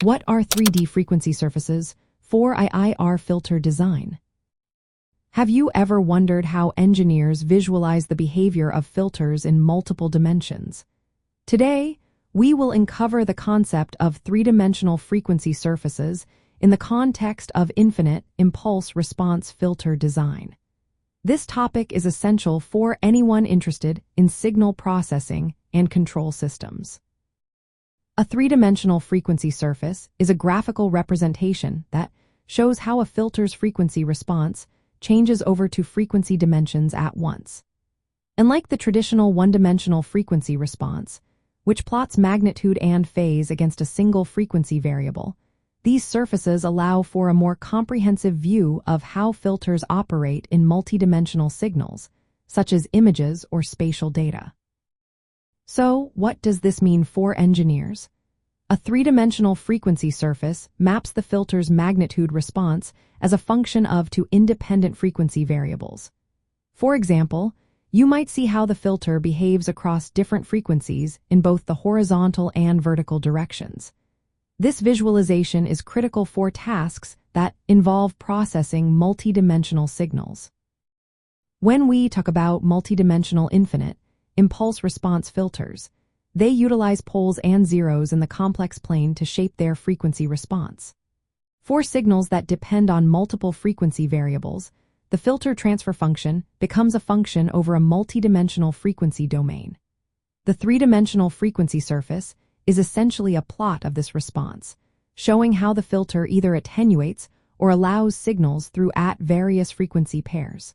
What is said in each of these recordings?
What are 3D frequency surfaces for IIR filter design? Have you ever wondered how engineers visualize the behavior of filters in multiple dimensions? Today, we will uncover the concept of three-dimensional frequency surfaces in the context of infinite impulse response filter design. This topic is essential for anyone interested in signal processing and control systems. A three-dimensional frequency surface is a graphical representation that shows how a filter's frequency response changes over two frequency dimensions at once. Unlike the traditional one-dimensional frequency response, which plots magnitude and phase against a single frequency variable, these surfaces allow for a more comprehensive view of how filters operate in multidimensional signals, such as images or spatial data. So, what does this mean for engineers? A three-dimensional frequency surface maps the filter's magnitude response as a function of two independent frequency variables. For example, you might see how the filter behaves across different frequencies in both the horizontal and vertical directions. This visualization is critical for tasks that involve processing multidimensional signals. When we talk about multidimensional infinite impulse response filters, they utilize poles and zeros in the complex plane to shape their frequency response. For signals that depend on multiple frequency variables, the filter transfer function becomes a function over a multidimensional frequency domain. The three-dimensional frequency surface is essentially a plot of this response, showing how the filter either attenuates or allows signals through at various frequency pairs.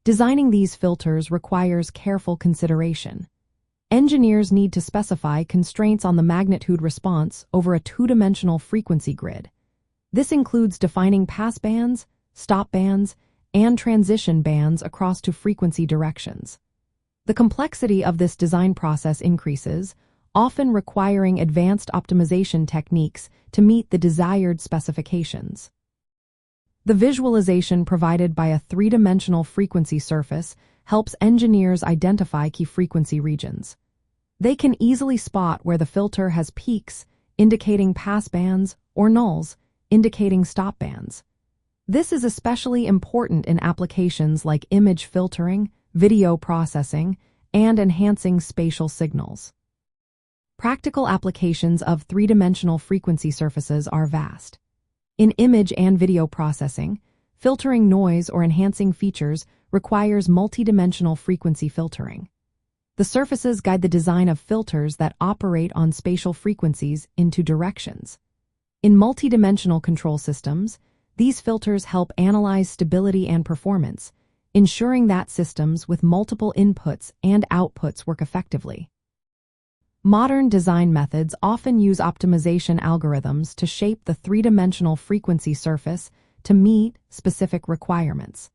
Designing these filters requires careful consideration. Engineers need to specify constraints on the magnitude response over a two-dimensional frequency grid. This includes defining pass bands, stop bands, and transition bands across two frequency directions. The complexity of this design process increases, often requiring advanced optimization techniques to meet the desired specifications. The visualization provided by a three-dimensional frequency surface helps engineers identify key frequency regions. They can easily spot where the filter has peaks, indicating pass bands, or nulls, indicating stop bands. This is especially important in applications like image filtering, video processing, and enhancing spatial signals. Practical applications of three-dimensional frequency surfaces are vast. In image and video processing, filtering noise or enhancing features requires multidimensional frequency filtering. The surfaces guide the design of filters that operate on spatial frequencies in two directions. In multidimensional control systems, these filters help analyze stability and performance, ensuring that systems with multiple inputs and outputs work effectively. Modern design methods often use optimization algorithms to shape the three-dimensional frequency surface to meet specific requirements.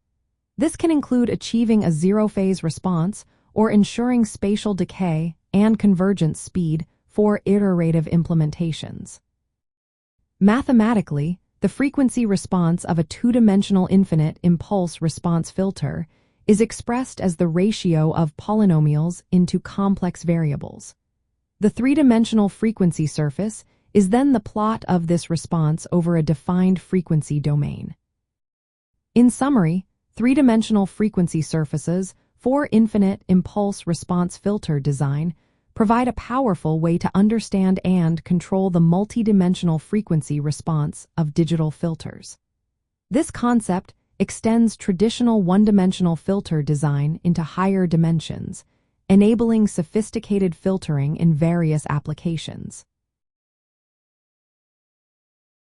This can include achieving a zero-phase response or ensuring spatial decay and convergence speed for iterative implementations. Mathematically, the frequency response of a two-dimensional infinite impulse response filter is expressed as the ratio of polynomials into complex variables. The three-dimensional frequency surface is then the plot of this response over a defined frequency domain. In summary, three-dimensional frequency surfaces for infinite impulse response filter design provide a powerful way to understand and control the multidimensional frequency response of digital filters. This concept extends traditional one-dimensional filter design into higher dimensions, enabling sophisticated filtering in various applications.